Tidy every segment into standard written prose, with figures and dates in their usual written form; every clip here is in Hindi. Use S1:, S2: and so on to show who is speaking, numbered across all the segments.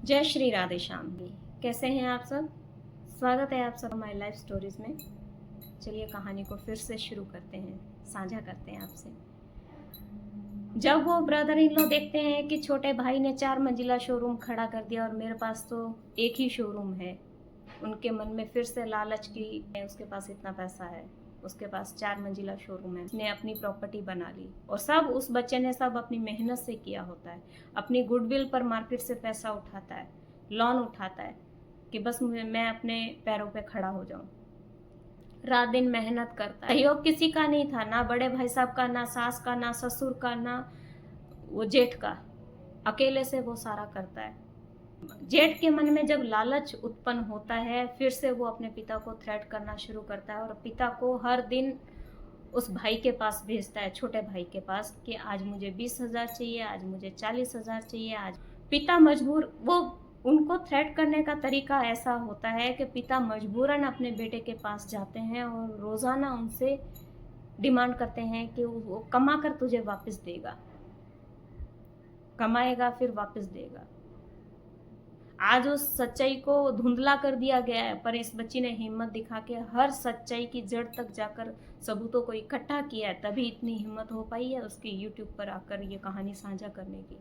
S1: जय श्री राधे श्याम जी। कैसे हैं आप सब? स्वागत है आप सब हमारी लाइफ स्टोरीज में। चलिए कहानी को फिर से शुरू करते हैं, साझा करते हैं आपसे। जब वो ब्रदर इन लॉ देखते हैं कि छोटे भाई ने 4 मंजिला शोरूम खड़ा कर दिया और मेरे पास तो एक ही शोरूम है, उनके मन में फिर से लालच की, उसके पास इतना पैसा है, उसके पास 4 मंजिला शोरूम है, उसने अपनी प्रॉपर्टी बना ली और सब उस बच्चे ने सब अपनी मेहनत से किया होता है। अपनी गुडविल पर मार्केट से पैसा उठाता है, लोन उठाता है कि बस मैं अपने पैरों पे खड़ा हो जाऊं। रात दिन मेहनत करता है। सहयोग किसी का नहीं था, ना बड़े भाई साहब का, ना सास का, ना ससुर का, ना वो जेठ का। अकेले से वो सारा करता है। जेठ के मन में जब लालच उत्पन्न होता है, फिर से वो अपने पिता को थ्रेट करना शुरू करता है और पिता को हर दिन उस भाई के पास भेजता है, छोटे भाई के पास, कि आज मुझे 20,000 चाहिए, आज मुझे 40,000 चाहिए। आज पिता मजबूर, वो उनको थ्रेट करने का तरीका ऐसा होता है कि पिता मजबूरन अपने बेटे के पास जाते हैं और रोजाना उनसे डिमांड करते हैं कि वो कमा कर तुझे वापस देगा, कमाएगा फिर वापस देगा। आज उस सच्चाई को धुंधला कर दिया गया है, पर इस बच्ची ने हिम्मत दिखा के हर सच्चाई की जड़ तक जाकर सबूतों को इकट्ठा किया है, तभी इतनी हिम्मत हो पाई है उसकी यूट्यूब पर आकर ये कहानी साझा करने की।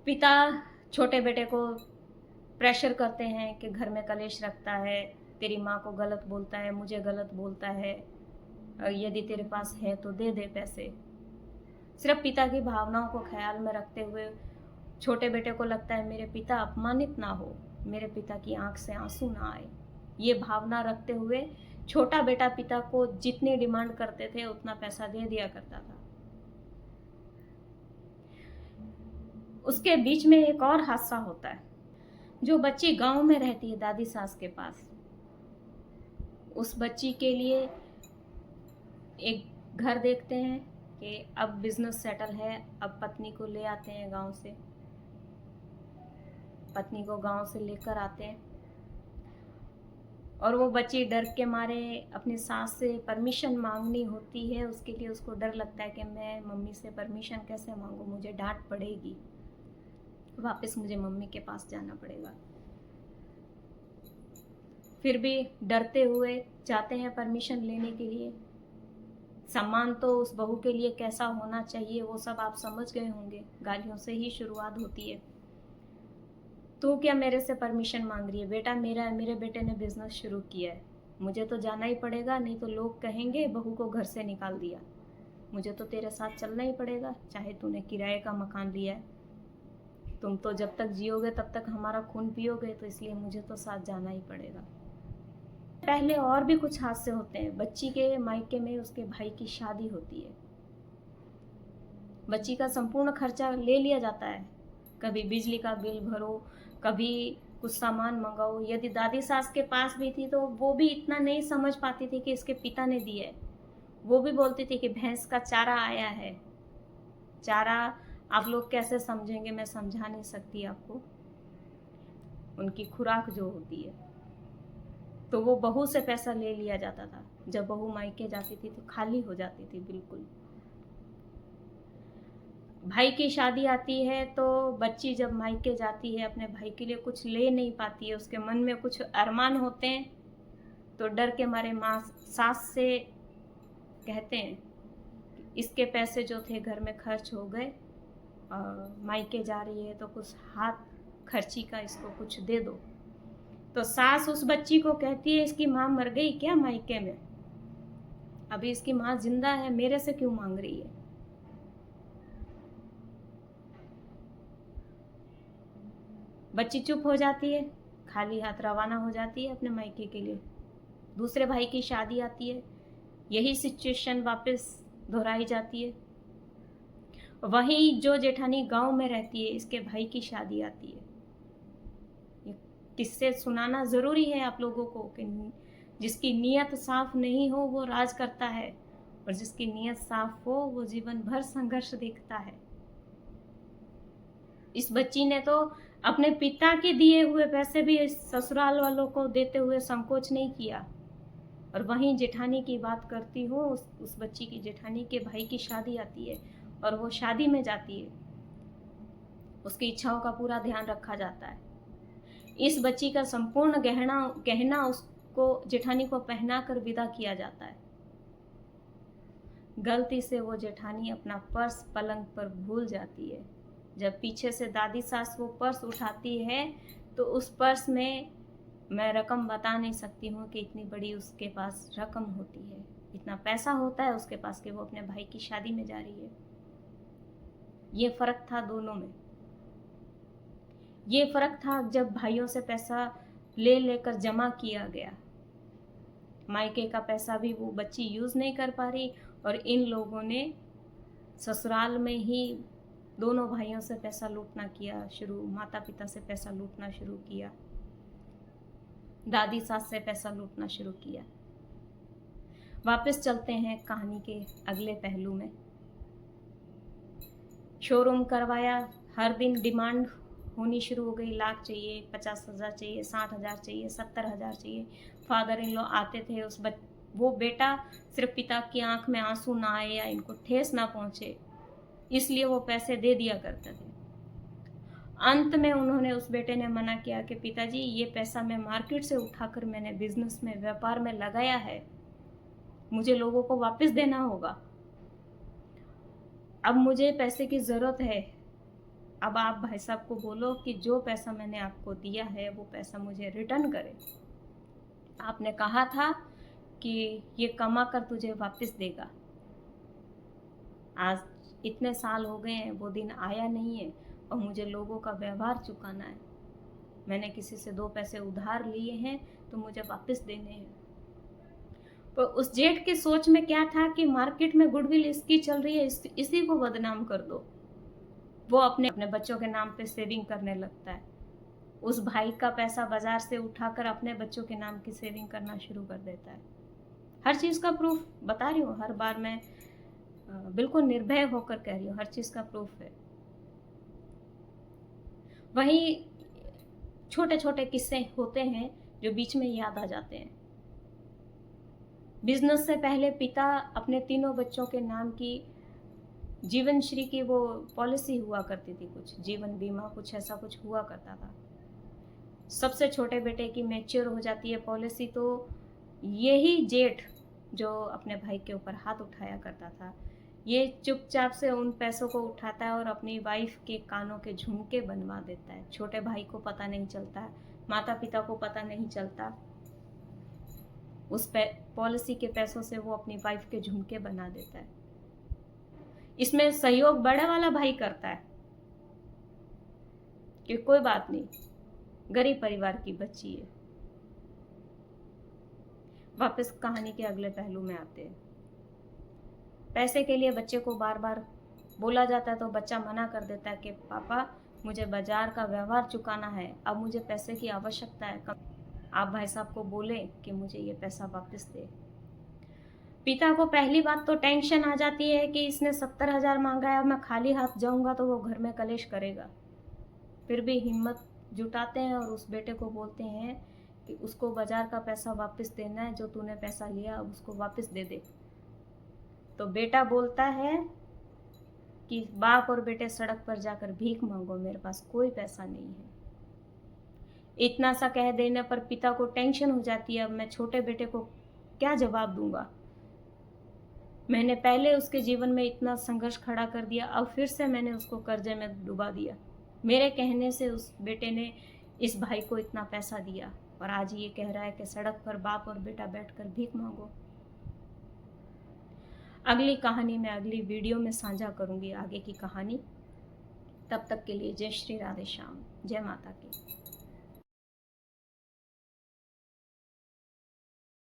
S1: पिता छोटे बेटे को प्रेशर करते हैं कि घर में कलेश रखता है, तेरी माँ को गलत बोलता है, मुझे गलत बोलता है, यदि तेरे पास है तो दे दे पैसे। सिर्फ पिता की भावनाओं को ख्याल में रखते हुए छोटे बेटे को लगता है मेरे पिता अपमानित ना हो, मेरे पिता की आंख से आंसू ना आए। ये भावना रखते हुए छोटा बेटा पिता को जितनी डिमांड करते थे उतना पैसा दे दिया करता था। उसके बीच में एक और हादसा होता है। जो बच्ची गांव में रहती है दादी सास के पास, उस बच्ची के लिए एक घर देखते हैं कि अब बिजनेस सेटल है, अब पत्नी को ले आते हैं गांव से, पत्नी को गांव से लेकर आते हैं और वो बच्ची डर के मारे अपनी सास से परमिशन मांगनी होती है। उसके लिए उसको डर लगता है कि मैं मम्मी से परमिशन कैसे मांगू, मुझे डांट पड़ेगी, वापस मुझे मम्मी के पास जाना पड़ेगा। फिर भी डरते हुए जाते हैं परमिशन लेने के लिए। सम्मान तो उस बहू के लिए कैसा होना चाहिए वो सब आप समझ गए होंगे, गालियों से ही शुरुआत होती है। तू क्या मेरे से परमिशन मांग रही है? बेटा मेरा है, मेरे बेटे ने बिजनेस शुरू किया है, मुझे तो जाना ही पड़ेगा, नहीं तो लोग कहेंगे बहू को घर से निकाल दिया। मुझे तो तेरे साथ चलना ही पड़ेगा, चाहे तूने किराए का मकान लिया है, तुम तो जब तक जियोगे तब तक हमारा खून पियोगे, तो इसलिए मुझे तो साथ जाना ही पड़ेगा। पहले और भी कुछ हादसे होते हैं। बच्ची के मायके में उसके भाई की शादी होती है, बच्ची का संपूर्ण खर्चा ले लिया जाता है। कभी बिजली का बिल भरो, कभी कुछ सामान मंगाओ। यदि दादी सास के पास भी थी तो वो भी इतना नहीं समझ पाती थी कि इसके पिता ने दिया है। वो भी बोलती थी कि भैंस का चारा आया है। चारा आप लोग कैसे समझेंगे, मैं समझा नहीं सकती आपको। उनकी खुराक जो होती है, तो वो बहू से पैसा ले लिया जाता था। जब बहू मायके जाती थी तो खाली हो जाती थी बिल्कुल। भाई की शादी आती है तो बच्ची जब मायके जाती है अपने भाई के लिए कुछ ले नहीं पाती है, उसके मन में कुछ अरमान होते हैं, तो डर के मारे माँ सास से कहते हैं इसके पैसे जो थे घर में खर्च हो गए, मायके जा रही है तो कुछ हाथ खर्ची का इसको कुछ दे दो। तो सास उस बच्ची को कहती है इसकी माँ मर गई क्या मायके में, अभी इसकी माँ जिंदा है, मेरे से क्यों मांग रही है। बच्ची चुप हो जाती है, खाली हाथ रवाना हो जाती है अपने मायके के लिए। दूसरे भाई की शादी आती है, यही सिचुएशन वापस दोहराई जाती है। वहीं जो जेठानी गांव में रहती है, इसके भाई की शादी आती है। ये किस्से सुनाना ज़रूरी है आप लोगों को कि जिसकी नीयत साफ नहीं हो वो राज करता है, और जिसकी नीयत साफ हो वो जीवन भर संघर्ष देखता है। इस बच्ची ने तो अपने पिता के दिए हुए पैसे भी ससुराल वालों को देते हुए संकोच नहीं किया। और वहीं जेठानी की बात करती हूँ, उस बच्ची की जेठानी के भाई की शादी आती है और वो शादी में जाती है, उसकी इच्छाओं का पूरा ध्यान रखा जाता है। इस बच्ची का संपूर्ण गहना उसको जेठानी को पहना कर विदा किया जाता है। गलती से वो जेठानी अपना पर्स पलंग पर भूल जाती है। जब पीछे से दादी सास वो पर्स उठाती है तो उस पर्स में मैं रकम बता नहीं सकती हूँ कि इतनी बड़ी उसके पास रकम होती है, इतना पैसा होता है उसके पास कि वो अपने भाई की शादी में जा रही है। ये फर्क था दोनों में। ये फर्क था जब भाइयों से पैसा ले लेकर जमा किया गया। मायके का पैसा भी वो बच्ची यूज़ नहीं कर पा रही और इन लोगों ने ससुराल में ही दोनों भाइयों से पैसा लूटना किया शुरू, माता पिता से पैसा लूटना शुरू किया, दादी सास से पैसा लूटना शुरू किया। वापस चलते हैं कहानी के अगले पहलू में। शोरूम करवाया, हर दिन डिमांड होनी शुरू हो गई। लाख चाहिए, 50,000 चाहिए, 60,000 चाहिए, 70,000 चाहिए। फादर इन लॉ आते थे, वो बेटा सिर्फ पिता की आंख में आंसू ना आए या इनको ठेस ना पहुंचे, इसलिए वो पैसे दे दिया करते थे। अंत में उन्होंने, उस बेटे ने मना किया कि पिताजी ये पैसा मैं मार्केट से उठाकर मैंने बिजनेस में, व्यापार में लगाया है, मुझे लोगों को वापस देना होगा। अब मुझे पैसे की ज़रूरत है। अब आप भाई साहब को बोलो कि जो पैसा मैंने आपको दिया है वो पैसा मुझे रिटर्न करे। आपने कहा था कि ये कमा कर तुझे वापस देगा। आज इतने साल हो गए हैं, वो दिन आया नहीं है और मुझे लोगों का व्यवहार चुकाना है। मैंने किसी से 2 पैसे उधार लिए हैं तो मुझे वापस देने हैं। पर उस जेठ की सोच में क्या था कि मार्केट में गुडविल इसकी चल रही है, इसी को बदनाम कर दो। वो अपने बच्चों के नाम पे सेविंग करने लगता है। उस भाई का पैसा बाजार से उठाकर अपने बच्चों के नाम की सेविंग करना शुरू कर देता है। हर चीज़ का प्रूफ बता रही हूँ, हर बार मैं बिल्कुल निर्भय होकर कह रही हूँ, हर चीज़ का प्रूफ है। वहीं छोटे छोटे किस्से होते हैं जो बीच में याद आ जाते हैं। बिजनेस से पहले पिता अपने तीनों बच्चों के नाम की जीवन श्री की वो पॉलिसी हुआ करती थी, कुछ जीवन बीमा कुछ ऐसा कुछ हुआ करता था। सबसे छोटे बेटे की मैच्योर हो जाती है पॉलिसी, तो यही जेठ जो अपने भाई के ऊपर हाथ उठाया करता था, ये चुपचाप से उन पैसों को उठाता है और अपनी वाइफ के कानों के झुमके बनवा देता है। छोटे भाई को पता नहीं चलता है, माता पिता को पता नहीं चलता। उस पॉलिसी के पैसों से वो अपनी वाइफ के झुमके बना देता है। इसमें सहयोग बड़े वाला भाई करता है कि कोई बात नहीं, गरीब परिवार की बच्ची है। वापस कहानी के अगले पहलू में आते हैं। पैसे के लिए बच्चे को बार बार बोला जाता है तो बच्चा मना कर देता है कि पापा मुझे बाजार का व्यवहार चुकाना है, अब मुझे पैसे की आवश्यकता है। आप भाई साहब को बोले कि मुझे ये पैसा वापस दे। पिता को पहली बात तो टेंशन आ जाती है कि इसने 70,000 मांगा है, अब मैं खाली हाथ जाऊंगा तो वो घर में कलेश करेगा। फिर भी हिम्मत जुटाते हैं और उस बेटे को बोलते हैं कि उसको बाजार का पैसा वापस देना है, जो तूने पैसा लिया अब उसको वापस दे दे। तो बेटा बोलता है कि बाप और बेटे सड़क पर जाकर भीख मांगो, मेरे पास कोई पैसा नहीं है। इतना सा कह देने पर पिता को टेंशन हो जाती है, अब मैं छोटे बेटे को क्या जवाब दूंगा। मैंने पहले उसके जीवन में इतना संघर्ष खड़ा कर दिया, अब फिर से मैंने उसको कर्जे में डुबा दिया। मेरे कहने से उस बेटे ने इस भाई को इतना पैसा दिया और आज ये कह रहा है कि सड़क पर बाप और बेटा बैठकर भीख मांगो। अगली कहानी मैं अगली वीडियो में साझा करूंगी, आगे की कहानी। तब तक के लिए जय श्री राधे श्याम, जय माता की।